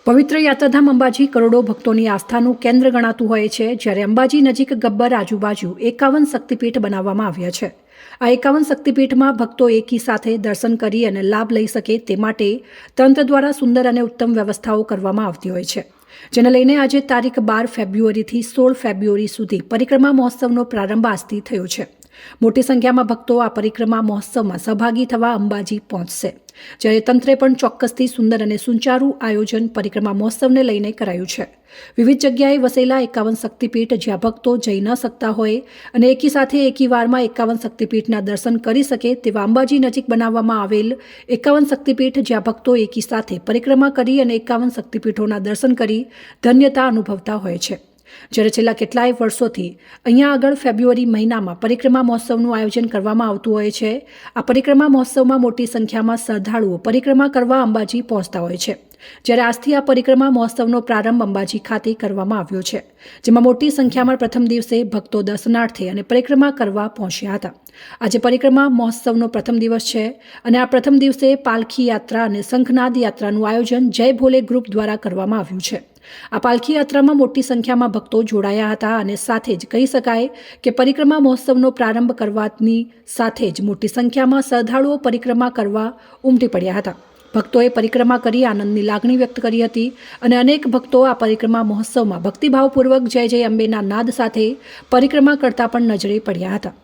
પવિત્ર યાત્રાધામ અંબાજી કરોડો ભક્તોની આસ્થાનું કેન્દ્ર ગણાતું હોય છે, જ્યારે અંબાજી નજીક ગબ્બર આજુબાજુ 51 શક્તિપીઠ બનાવવામાં આવ્યા છે. આ 51 શક્તિપીઠમાં ભક્તો એકી સાથે દર્શન કરી અને લાભ લઈ શકે તે માટે તંત્ર દ્વારા સુંદર અને ઉત્તમ વ્યવસ્થાઓ કરવામાં આવતી હોય છે, જેને લઈને આજે તારીખ 12 ફેબ્રુઆરીથી 16 ફેબ્રુઆરી સુધી પરિક્રમા મહોત્સવનો પ્રારંભ આજથી થયો છે. મોટી સંખ્યામાં ભક્તો આ પરિક્રમા મહોત્સવમાં સહભાગી થવા અંબાજી પહોંચશે, જ્યારે તંત્રે પણ ચોક્કસથી સુંદર અને સુચારું આયોજન પરિક્રમા મહોત્સવને લઈને કરાયું છે. વિવિધ જગ્યાએ વસેલા 51 શક્તિપીઠ જ્યાં ભક્તો જઈ ન શકતા હોય અને એકી સાથે એકીવારમાં 51 શક્તિપીઠના દર્શન કરી શકે તેવા અંબાજી નજીક બનાવવામાં આવેલ 51 શક્તિપીઠ જ્યાં ભક્તો એકી સાથે પરિક્રમા કરી અને 51 શક્તિપીઠોના દર્શન કરી ધન્યતા અનુભવતા હોય છે. જ્યારે છેલ્લા કેટલાય વર્ષોથી અહીંયા આગળ ફેબ્રુઆરી મહિનામાં પરિક્રમા મહોત્સવનું આયોજન કરવામાં આવતું હોય છે. આ પરિક્રમા મહોત્સવમાં મોટી સંખ્યામાં શ્રદ્ધાળુઓ પરિક્રમા કરવા અંબાજી પહોંચતા હોય છે, જ્યારે આજથી આ પરિક્રમા મહોત્સવનો પ્રારંભ અંબાજી ખાતે કરવામાં આવ્યો છે, જેમાં મોટી સંખ્યામાં પ્રથમ દિવસે ભક્તો દર્શનાર્થે અને પરિક્રમા કરવા પહોંચ્યા હતા. આજે પરિક્રમા મહોત્સવનો પ્રથમ દિવસ છે અને આ પ્રથમ દિવસે પાલખી યાત્રા અને શંખનાદ યાત્રાનું આયોજન જય ભોલે ગ્રુપ દ્વારા કરવામાં આવ્યું છે. આ પાલખી યાત્રામાં મોટી સંખ્યામાં ભક્તો જોડાયા હતા અને સાથે જ કહી શકાય કે પરિક્રમા મહોત્સવનો પ્રારંભ કરવાની સાથે જ મોટી સંખ્યામાં શ્રદ્ધાળુઓ પરિક્રમા કરવા ઉમટી પડ્યા હતા. ભક્તોએ પરિક્રમા કરી આનંદની લાગણી વ્યક્ત કરી હતી અને અનેક ભક્તો આ પરિક્રમા મહોત્સવમાં ભક્તિભાવપૂર્વક જય જય અંબેના નાદ સાથે પરિક્રમા કરતા પણ નજરે પડ્યા હતા.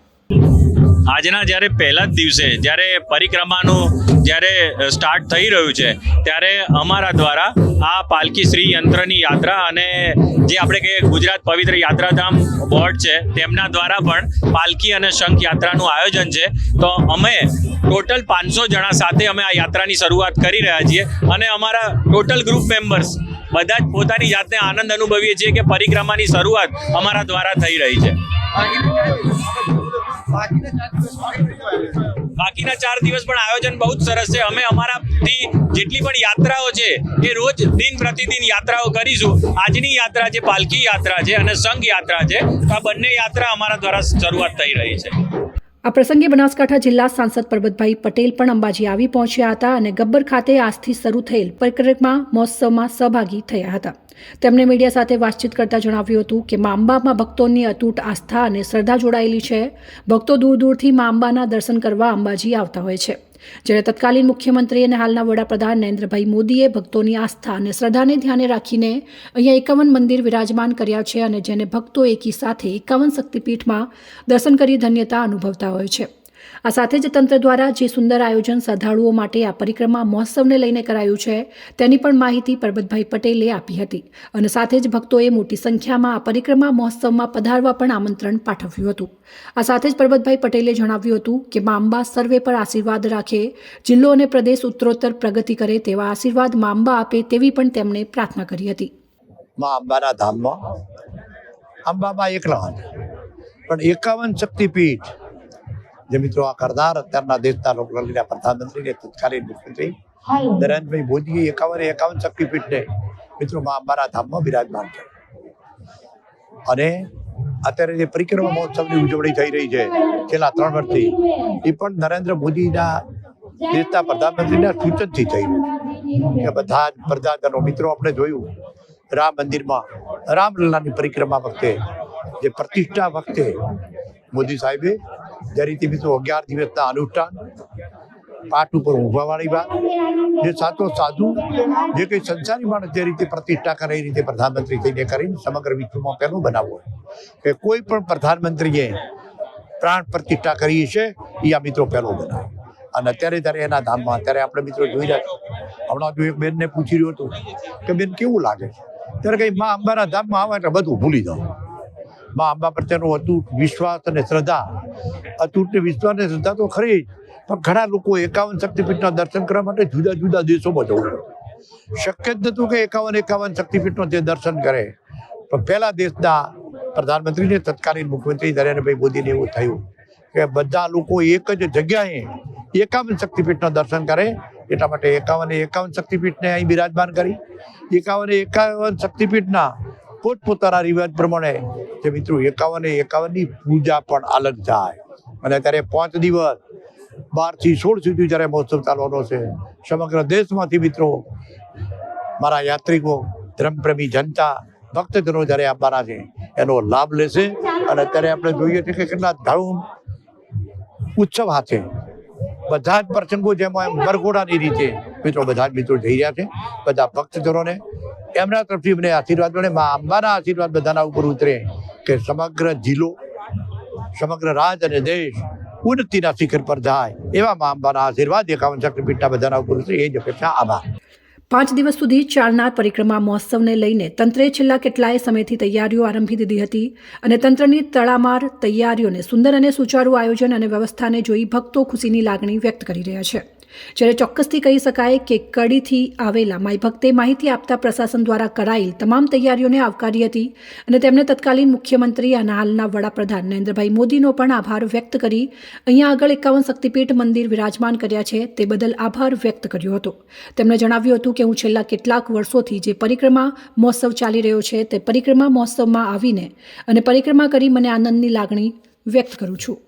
આજના જ્યારે પહેલા જ દિવસે જ્યારે પરિક્રમાનું જ્યારે સ્ટાર્ટ થઈ રહ્યું છે, ત્યારે અમારા દ્વારા આ પાલકી શ્રી યંત્રની યાત્રા અને જે આપણે કહીએ ગુજરાત પવિત્ર યાત્રાધામ બોર્ડ છે તેમના દ્વારા પણ પાલકી અને શંખ યાત્રાનું આયોજન છે. તો અમે ટોટલ 500 જણા સાથે અમે આ યાત્રાની શરૂઆત કરી રહ્યા છીએ અને અમારા ટોટલ ગ્રુપ મેમ્બર્સ બધા જ પોતાની જાતને આનંદ અનુભવીએ છીએ કે પરિક્રમાની શરૂઆત અમારા દ્વારા થઈ રહી છે. બાકીના 4 દિવસ પણ આયોજન બહુ જ સરસ છે. અમે અમારાથી જેટલી પણ યાત્રાઓ છે એ રોજ દિન પ્રતિદિન યાત્રાઓ કરીશું. આજની યાત્રા જે પાલકી યાત્રા છે અને સંઘ યાત્રા છે, તો આ બંને યાત્રા અમારા દ્વારા શરૂઆત થઈ રહી છે. આ પ્રસંગે બનાસકાંઠા જિલ્લા સાંસદ પરબતભાઈ પટેલ પણ અંબાજી આવી પહોંચ્યા હતા અને ગબ્બર ખાતે આજથી શરૂ થયેલ પરિક્રમા મહોત્સવમાં સહભાગી થયા હતા. તેમણે મીડિયા સાથે વાતચીત કરતા જણાવ્યું હતું કે મા અંબામાં ભક્તોની અતૂટ આસ્થા અને શ્રદ્ધા જોડાયેલી છે. ભક્તો દૂર દૂરથી મા અંબાના દર્શન કરવા અંબાજી આવતા હોય છે, જ્યારે તત્કાલીન મુખ્યમંત્રી અને હાલના વડાપ્રધાન નરેન્દ્રભાઈ મોદીએ ભક્તોની આસ્થા અને શ્રદ્ધાને ધ્યાને રાખીને અહીંયા 51 મંદિર વિરાજમાન કર્યા છે અને જેને ભક્તો એકી સાથે 51 શક્તિપીઠમાં દર્શન કરી ધન્યતા અનુભવતા હોય છે. આ સાથે જ તંત્ર દ્વારા જે સુંદર આયોજન શ્રદ્ધાળુઓ માટે આ પરિક્રમા મહોત્સવને લઈને કરાયું છે તેની પણ માહિતી પરબતભાઈ પટેલે આપી હતી અને સાથે જ ભક્તોએ મોટી સંખ્યામાં આ પરિક્રમા મહોત્સવમાં પધારવા પણ આમંત્રણ પાઠવ્યું હતું. આ સાથે જ પરબતભાઈ પટેલે જણાવ્યું હતું કે મા અંબા સર્વે પર આશીર્વાદ રાખે, જિલ્લો અને પ્રદેશ ઉત્તરોત્તર પ્રગતિ કરે તેવા આશીર્વાદ મા અંબા આપે તેવી પણ તેમણે પ્રાર્થના કરી હતી. મા અંબાના ધામમાં અંબામાં એકલા પણ 51 શક્તિપીઠ જે મિત્રો આ કરનાર અત્યારના દેશના લોકલાલીના પ્રધાનમંત્રી ને તત્કાલીન મુખ્યમંત્રી નરેન્દ્રભાઈ મોદીએ 51 શક્તિપીઠને મિત્રો મા અંબાના ધામમાં બિરાજમાન કર્યા. અને અત્યારે જે પરિક્રમા મહોત્સવની ઉજવણી થઈ રહી છે છેલ્લા 3 વર્ષથી, એ પણ નરેન્દ્ર મોદીના દેશના પ્રધાનમંત્રીના સૂચનથી થઈ રહ્યું કે બધા જ પ્રજાજનો મિત્રો આપણે જોયું રામ મંદિરમાં રામલલ્લાની પરિક્રમા વખતે જે પ્રતિષ્ઠા વખતે મોદી સાહેબે જે રીતે મિત્રો 11 દિવસના અનુષ્ઠાન પાઠ ઉપર ઊંઘવાવાળી વાત, જે સાચો સાધુ જે કંઈ સંસારી માણસ જે રીતે પ્રતિષ્ઠા કરે એ રીતે પ્રધાનમંત્રી થઈને કરીને સમગ્ર વિશ્વમાં પહેલું બનાવવું કે કોઈ પણ પ્રધાનમંત્રીએ પ્રાણ પ્રતિષ્ઠા કરી છે એ આ મિત્રો પહેલો બનાવે. અને અત્યારે ત્યારે એના ધામમાં અત્યારે આપણે મિત્રો જોઈ રહ્યા છીએ. હમણાં જો એક બેનને પૂછી રહ્યું હતું કે બેન કેવું લાગે છે, ત્યારે કંઈ મા અંબાના ધામમાં આવે એટલે બધું ભૂલી જાઓ. મા અંબા પ્રત્યેનો અતૂટ વિશ્વાસ અને શ્રદ્ધા, અતૂટ વિશ્વાસ અને શ્રદ્ધા તો ખરી જ, પણ ઘણા લોકો 51 શક્તિપીઠના દર્શન કરવા માટે જુદા જુદા દેશોમાં જવું શક્ય જ નહોતું કે 51 શક્તિપીઠનો તે દર્શન કરે. પણ પહેલા દેશના પ્રધાનમંત્રીને તત્કાલીન મુખ્યમંત્રી નરેન્દ્રભાઈ મોદીને એવું થયું કે બધા લોકો એક જ જગ્યાએ 51 શક્તિપીઠના દર્શન કરે, એટલા માટે 51 શક્તિપીઠને અહીં બિરાજમાન કરી. 51 શક્તિપીઠના પોતપોતાના રિવાજ પ્રમાણે જે મિત્રો 51ની પૂજા પણ અલગ જાય. અને ત્યારે 5 દિવસ 12 થી 16 સુધી જ્યારે મહોત્સવ ચાલવાનો છે, સમગ્ર દેશમાંથી મિત્રો મારા યાત્રિકો, ધર્મપ્રેમી જનતા, ભક્તજનો જ્યારે આવવાના છે એનો લાભ લેશે. અને અત્યારે આપણે જોઈએ છીએ કે કેટલા ધામ ઉત્સવ હાથે બધા જ પ્રસંગો જેમાં એમ વરઘોડાની રીતે મિત્રો બધા જ મિત્રો જઈ રહ્યા છે. બધા ભક્તજનોને એમના તરફથી મને આશીર્વાદ મળે. મા અંબાના આશીર્વાદ બધાના ઉપર ઉતરે કે સમગ્ર જિલ્લો, સમગ્ર રાજ અને દેશ ઉન્નતિના શિખર પર જાય એવા મા અંબાના આશીર્વાદ 51 શક્તિપીઠના બધાના ઉપર ઉતરે એ જ અપેક્ષા. આભાર. 5 દિવસ સુધી ચાલનાર પરિક્રમા મહોત્સવને લઈને તંત્રે છેલ્લા કેટલાય સમયથી તૈયારીઓ આરંભી દીધી હતી અને તંત્રની તડામાર તૈયારીઓને સુંદર અને સુચારું આયોજન અને વ્યવસ્થાને જોઈ ભક્તો ખુશીની લાગણી વ્યક્ત કરી રહ્યા છે. જ્યારે ચોક્કસથી કહી શકાય કે કડીથી આવેલા માઈ ભક્તે માહિતી આપતા પ્રશાસન દ્વારા કરાયેલ તમામ તૈયારીઓને આવકારી હતી અને તેમણે તત્કાલીન મુખ્યમંત્રી અને હાલના વડાપ્રધાન નરેન્દ્રભાઈ મોદીનો પણ આભાર વ્યક્ત કરી અહીંયા આગળ 51 શક્તિપીઠ મંદિર વિરાજમાન કર્યા છે તે બદલ આભાર વ્યક્ત કર્યો હતો. તેમણે જણાવ્યું હતું કે હું છેલ્લા કેટલાક વર્ષોથી જે પરિક્રમા મહોત્સવ ચાલી રહ્યો છે તે પરિક્રમા મહોત્સવમાં આવીને અને પરિક્રમા કરી મને આનંદની લાગણી વ્યક્ત કરું છું.